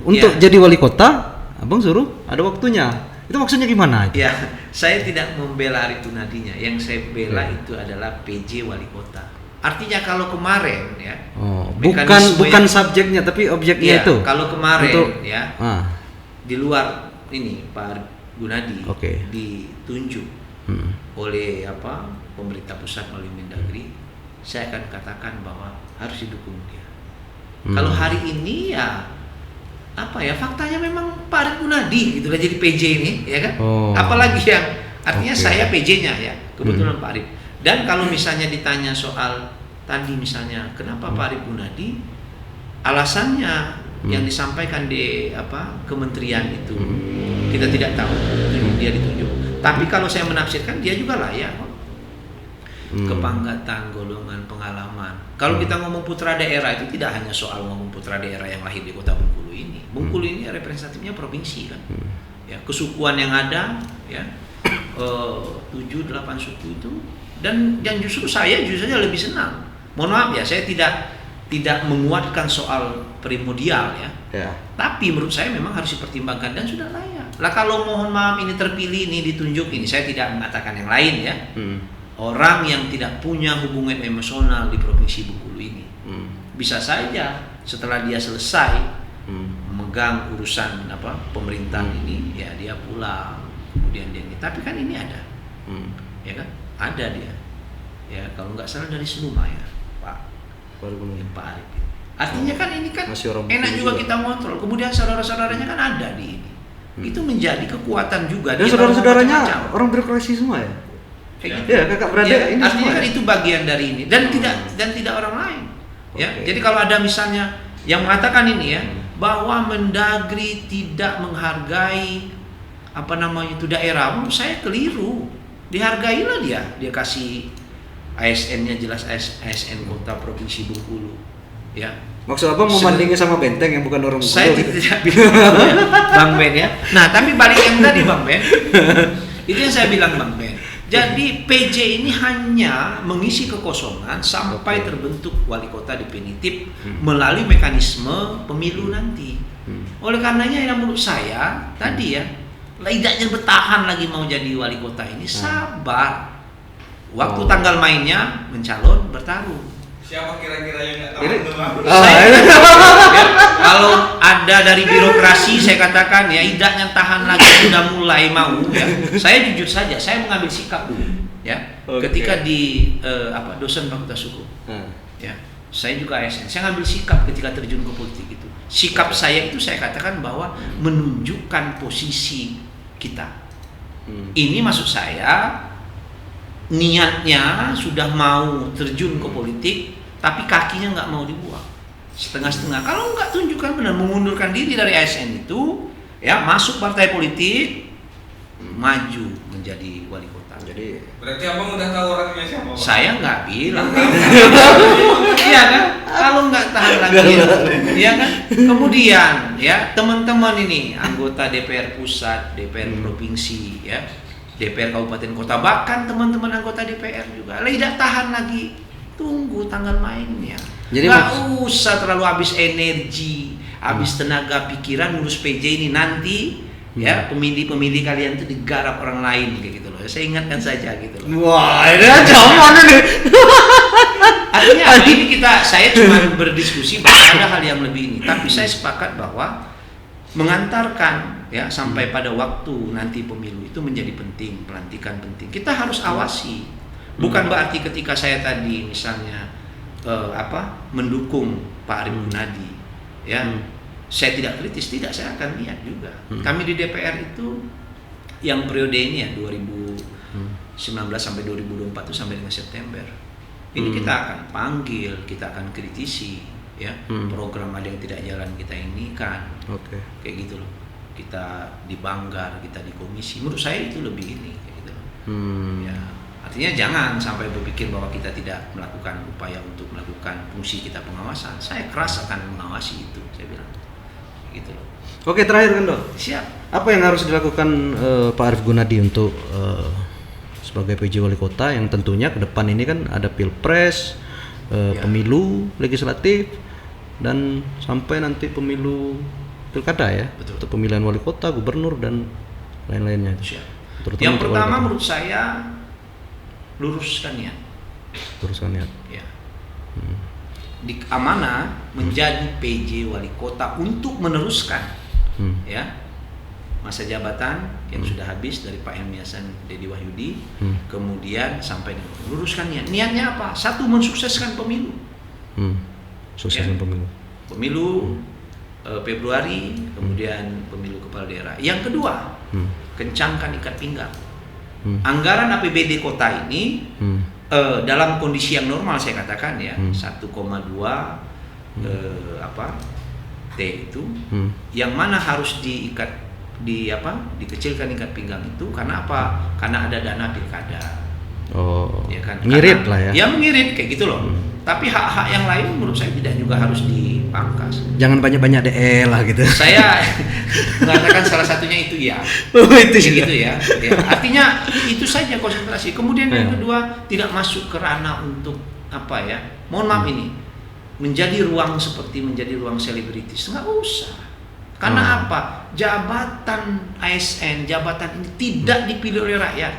untuk Ya. jadi wali kota, abang suruh ada waktunya. Itu maksudnya gimana? Ya, saya tidak membela Arief Gunadinya. Yang saya bela itu adalah PJ wali kota. Artinya kalau kemarin ya, Oh, mekanisme bukan yang- subjeknya tapi objeknya ya, itu. kalau kemarin Untuk, ya ah, di luar ini Pak Arief Gunadi Oke. ditunjuk oleh pemerintah pusat melalui Mendagri, saya akan katakan bahwa harus didukung dia. Kalau hari ini ya faktanya memang Pak Arief Gunadi gitu lah jadi PJ ini, ya kan? Oh. Apalagi yang artinya Oke. saya PJ-nya ya, kebetulan Pak Arief. Dan kalau misalnya ditanya soal tadi misalnya kenapa Pak Arief Gunadi, alasannya yang disampaikan di kementerian itu kita tidak tahu dia ditunjuk. Tapi kalau saya menafsirkan dia juga layak kok. Kepanggatan, golongan, pengalaman. Kalau kita ngomong putra daerah itu tidak hanya soal ngomong putra daerah yang lahir di kota Bengkulu ini. Bengkulu ini representatifnya provinsi kan. Ya, kesukuan yang ada ya 7-8 suku itu, dan yang justru saya saja lebih senang. Mohon maaf ya, saya tidak menguatkan soal primordial ya. Ya. Tapi menurut saya memang harus dipertimbangkan dan sudah layak. Lah kalau mohon maaf ini terpilih ini ditunjuk ini, saya tidak mengatakan yang lain ya. Orang yang tidak punya hubungan emosional di provinsi Bengkulu ini bisa saja setelah dia selesai memegang urusan pemerintahan ini ya dia pulang, kemudian dia ini. Tapi kan ini ada, ya kan? Ada dia. Ya kalau nggak salah dari Seluma ya, Pak Arief. Artinya kan ini kan Masih orang enak Bengkulu juga juga. kita kontrol. Kemudian saudara-saudaranya kan ada di ini. Itu menjadi kekuatan juga. Dan Dia kalau saudara-saudaranya macam-macam. orang birokrasi semua ya? Kayak gitu. Ya, kakak beradik Ya, ini artinya semua kan ya? itu bagian dari ini dan tidak orang lain. Ya, Oke. jadi kalau ada misalnya yang mengatakan ini ya bahwa Mendagri tidak menghargai itu daerah, menurut saya keliru. Dihargailah dia kasih ASN-nya jelas ASN kota provinsi Bengkulu. Ya. Maksud abang membandingnya sama Benteng yang bukan orang Bengkulu? Saya tidak bilang Bang Ben ya. Nah, tapi balik yang tadi Bang Ben. Itu yang saya bilang Bang Ben. Jadi PJ ini hanya mengisi kekosongan sampai terbentuk wali kota definitif melalui mekanisme pemilu nanti. Oleh karenanya yang menurut saya tadi ya, tidaknya bertahan lagi mau jadi wali kota ini, sabar. Waktu tanggal mainnya mencalon bertarung. Siapa kira-kira yang nggak tahu Ini- itu, Bang? Ya, kalau ada dari birokrasi saya katakan ya idaknya tahan lagi sudah mulai mau ya. Saya jujur saja saya mengambil sikap dulu ya. Oke. Ketika di dosen fakultas hukum ya. Saya juga ASN. Saya ngambil sikap ketika terjun ke politik itu. Sikap saya itu saya katakan bahwa menunjukkan posisi kita. Ini maksud saya niatnya sudah mau terjun ke politik tapi kakinya nggak mau dibuang setengah-setengah. Kalau nggak tunjukkan benar mengundurkan diri dari ASN itu ya masuk partai politik maju menjadi wali kota. Jadi Berarti abang udah tahu orangnya siapa, Bang? Saya nggak bilang. Iya kan? Kalau nggak tahan lagi, ya kan? Kemudian ya teman-teman ini anggota DPR pusat, DPR provinsi, ya, DPR kabupaten kota, bahkan teman-teman anggota DPR juga, tidak tahan lagi. Tunggu tanggal mainnya. Jadi Nggak usah terlalu habis energi, habis tenaga pikiran ngurus PJ ini nanti. Ya pemilih-pemilih kalian itu digarap orang lain kayak gitu loh. Saya ingatkan saja gitu loh. wah, ini zaman ini. Artinya apa? Ini saya cuma berdiskusi bahwa ada hal yang lebih ini. Tapi saya sepakat bahwa mengantarkan ya sampai pada waktu nanti pemilu itu menjadi penting, pelantikan penting. Kita harus awasi. Bukan berarti ketika saya tadi misalnya mendukung Pak Arief Gunadi, ya. Saya tidak kritis, tidak, saya akan lihat juga. Kami di DPR itu yang periode ini ya 2019 sampai 2024 itu sampai dengan September. Ini kita akan panggil, kita akan kritisi, ya. Program ada yang tidak jalan kita ini kan, Oke. kayak gitu loh. Kita di Banggar, kita di komisi. Menurut saya itu lebih ini, kayak gitu loh. Ya, artinya jangan sampai berpikir bahwa kita tidak melakukan upaya untuk melakukan fungsi kita pengawasan. Saya keras akan mengawasi itu, saya bilang, kayak gitu loh. Oke, terakhir kan Dok. Siap. Apa yang harus dilakukan Pak Arief Gunadi untuk sebagai PJ Wali Kota yang tentunya ke depan ini kan ada Pilpres, pemilu legislatif dan sampai nanti pemilu pilkada ya. Betul. Untuk pemilihan wali kota, gubernur dan lain-lainnya itu. Siap. Terutama Yang untuk wali pertama kota. menurut saya luruskan niat. Teruskan niat. Ya. Amanah menjadi PJ Wali Kota untuk meneruskan ya masa jabatan yang sudah habis dari Pak Helmi Hasan Dedi Wahyudi, kemudian sampai luruskan niat. Niatnya apa? Satu, mensukseskan pemilu. Sukseskan pemilu. Pemilu Februari, kemudian pemilu kepala daerah. Yang kedua, kencangkan ikat pinggang. Anggaran APBD kota ini dalam kondisi yang normal saya katakan ya 1,2 T itu yang mana harus dikecilkan ikat pinggang itu karena apa? Karena ada dana pilkada. Oh. Ya kan? Ngirit lah ya. Ya mengirit kayak gitu loh. Tapi hak-hak yang lain menurut saya tidak juga harus dipangkas. Jangan banyak-banyak DE lah gitu. Saya mengatakan salah satunya itu ya. Oh, itu Kayak juga. gitu ya. Artinya itu saja konsentrasi. Kemudian yang kedua, tidak masuk ke ranah untuk apa ya? Mohon maaf ini menjadi ruang seperti menjadi ruang selebritis. Nggak usah. Karena apa? Jabatan ASN, jabatan ini tidak dipilih oleh rakyat.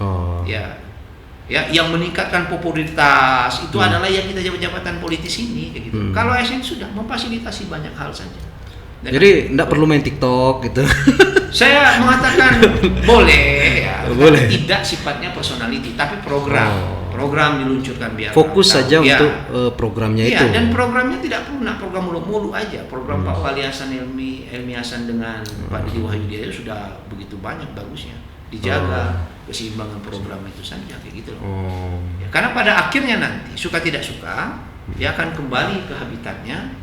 Oh. Ya, yang meningkatkan popularitas itu adalah yang kita jabatan politis ini, kayak gitu. Kalau ASN sudah memfasilitasi banyak hal saja. Dan Jadi enggak perlu main TikTok gitu. saya mengatakan boleh ya, Boleh. tidak sifatnya personality, tapi program diluncurkan biar Fokus tahu. saja Ya. untuk programnya Iya, itu. dan programnya tidak perlu program mulu-mulu aja. Program Pak Wali Hasan Helmi Hasan dengan Pak Dedi Wahyudi itu sudah begitu banyak bagusnya. Dijaga keseimbangan program itu saja, kayak gitu loh. Ya, karena pada akhirnya nanti suka tidak suka dia akan kembali ke habitatnya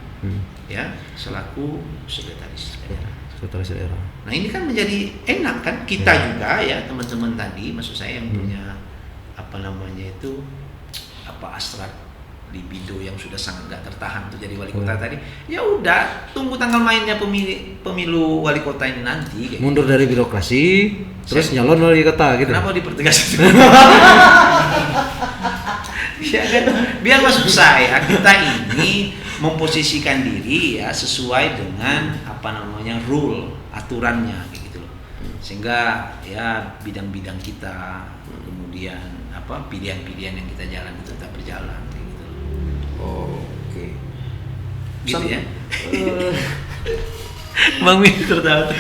ya selaku sekretaris daerah. Sekretaris daerah. Nah ini kan menjadi enak kan kita juga ya teman-teman tadi, maksud saya yang punya apa namanya itu hasrat libido yang sudah sangat gak tertahan untuk jadi wali kota tadi, ya udah tunggu tanggal mainnya pemilu wali kota ini nanti. Kayak Mundur dari birokrasi, terus nyalon wali kota gitu. Kenapa dipertegas? Ya kan? Biar maksud saya kita ini memposisikan diri ya sesuai dengan apa namanya rule aturannya kayak gitu loh. Sehingga ya bidang-bidang kita kemudian pilihan-pilihan yang kita jalan itu tetap berjalan kayak gitu loh. Oke. Gitu ya. Bang Min tertawa.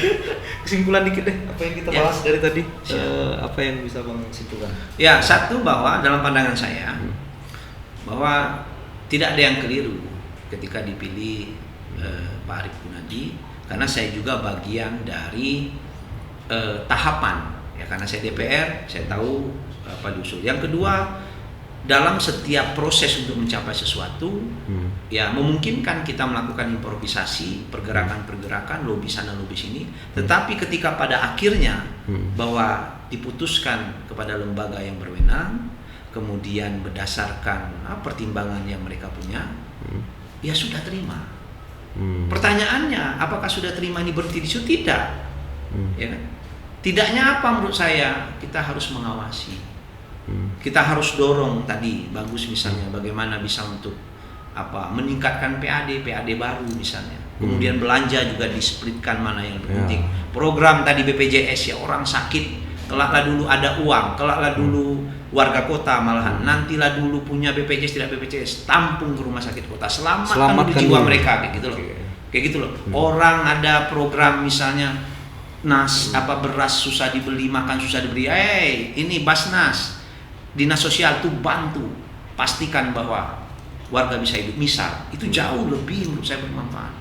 Kesimpulan dikit deh apa yang kita Ya. bahas dari tadi. Siap. Apa yang bisa Bang simpulkan? Ya, satu bahwa dalam pandangan saya bahwa tidak ada yang keliru ketika dipilih Pak Arief Gunadi, karena saya juga bagian dari tahapan ya, karena saya DPR, saya tahu apa diusul. Yang kedua, dalam setiap proses untuk mencapai sesuatu ya memungkinkan kita melakukan improvisasi, pergerakan-pergerakan, lobby sana lobby sini, tetapi ketika pada akhirnya bahwa diputuskan kepada lembaga yang berwenang, kemudian berdasarkan pertimbangan yang mereka punya, ya sudah terima. Pertanyaannya, apakah sudah terima ini berhenti di situ? Tidak. Ya kan? Tidaknya apa menurut saya, kita harus mengawasi. Kita harus dorong tadi, bagus misalnya bagaimana bisa untuk meningkatkan PAD baru misalnya. Kemudian belanja juga displitkan mana yang penting. Program tadi BPJS ya, orang sakit kelaklah dulu ada uang, kelaklah dulu warga kota malahan nantilah dulu punya BPJS tidak BPJS, tampung ke rumah sakit kota, selamatkan dulu jiwa mereka kayak gitu loh. Kayak gitu loh. Orang ada program misalnya beras susah dibeli, makan susah dibeli. Ini Basnas, Dinas Sosial tuh bantu pastikan bahwa warga bisa hidup, misal. Itu jauh lebih menurut saya bermanfaat.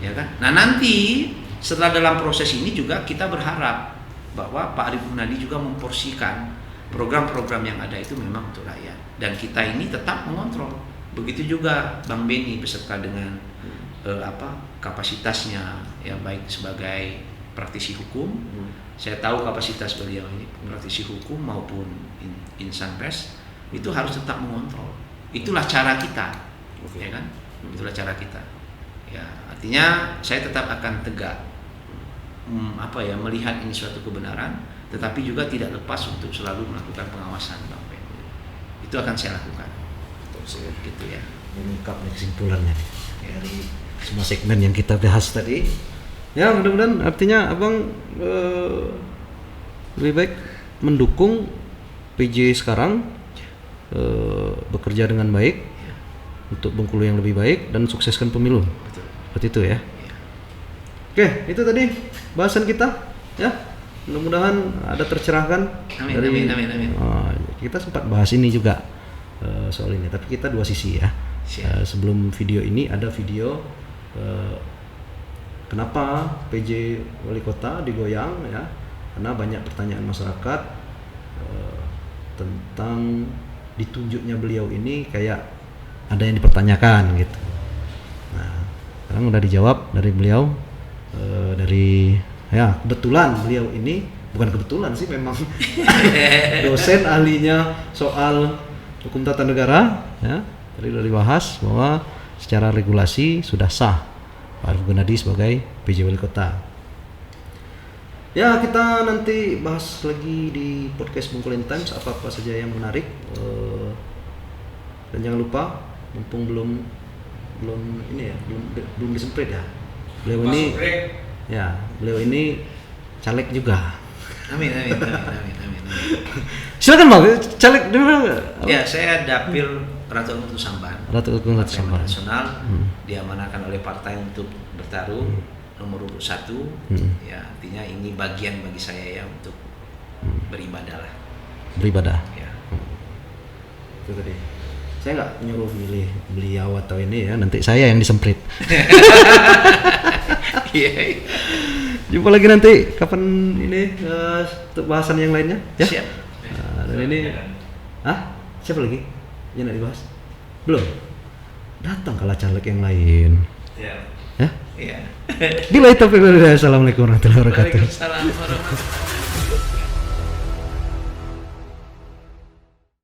Ya kan? Nah, nanti setelah dalam proses ini juga kita berharap bahwa Pak Arief Gunadi juga memporsikan program-program yang ada itu memang untuk rakyat, dan kita ini tetap mengontrol Begitu juga Bang Beni beserta dengan kapasitasnya ya, baik sebagai praktisi hukum. Saya tahu kapasitas beliau ini praktisi hukum maupun insan pers itu harus tetap mengontrol. Itulah cara kita, ya kan? Itulah cara kita. Ya, artinya saya tetap akan tegak melihat ini suatu kebenaran, tetapi juga tidak lepas untuk selalu melakukan pengawasan Bang Ben. Itu akan saya lakukan. Gitu ya. Lengkap nih kesimpulannya dari semua segmen yang kita bahas tadi. Ya, mudah-mudahan artinya Abang lebih baik mendukung PJ sekarang bekerja dengan baik untuk Bengkulu yang lebih baik dan sukseskan pemilu. Betul. Seperti itu ya. Oke, itu tadi bahasan kita ya. Mudah-mudahan ada tercerahkan. Amin. Kita sempat bahas ini juga soal ini, tapi kita dua sisi ya. Sebelum video ini ada video kenapa PJ Wali Kota digoyang ya, karena banyak pertanyaan masyarakat tentang ditunjuknya beliau ini kayak ada yang dipertanyakan gitu. Nah, sekarang udah dijawab dari beliau, dari ya kebetulan beliau ini bukan kebetulan sih, memang dosen ahlinya soal hukum tata negara ya. Tadi sudah dibahas bahwa secara regulasi sudah sah Pak Arief Gunadi sebagai PJ Wali Kota. Ya, kita nanti bahas lagi di podcast Bengkulu Times apa-apa saja yang menarik. Dan jangan lupa, mumpung belum disemprit ya. Beliau ini caleg juga. Amin. Silakan Bang, caleg dulu. Ya, saya dapil Ratu Agung Samban. Ratu Agung Samban Nasional diamanahkan oleh partai untuk bertarung nomor urut 1. Ya, artinya ini bagian bagi saya ya untuk beribadah lah. Beribadah. Ya. Itu tadi. Saya nggak nyuruh milih beliau atau ini ya, nanti saya yang disemprit. Iya. Jumpa lagi nanti kapan ini untuk bahasan yang lainnya ya. Siap. Dan ini siapa lagi yang nak dibahas? Belum. Datang kalah caleg yang lain. Ya. Ya. Iya. Bila itu, assalamualaikum warahmatullahi wabarakatuh. Waalaikumsalam warahmatullahi wabarakatuh.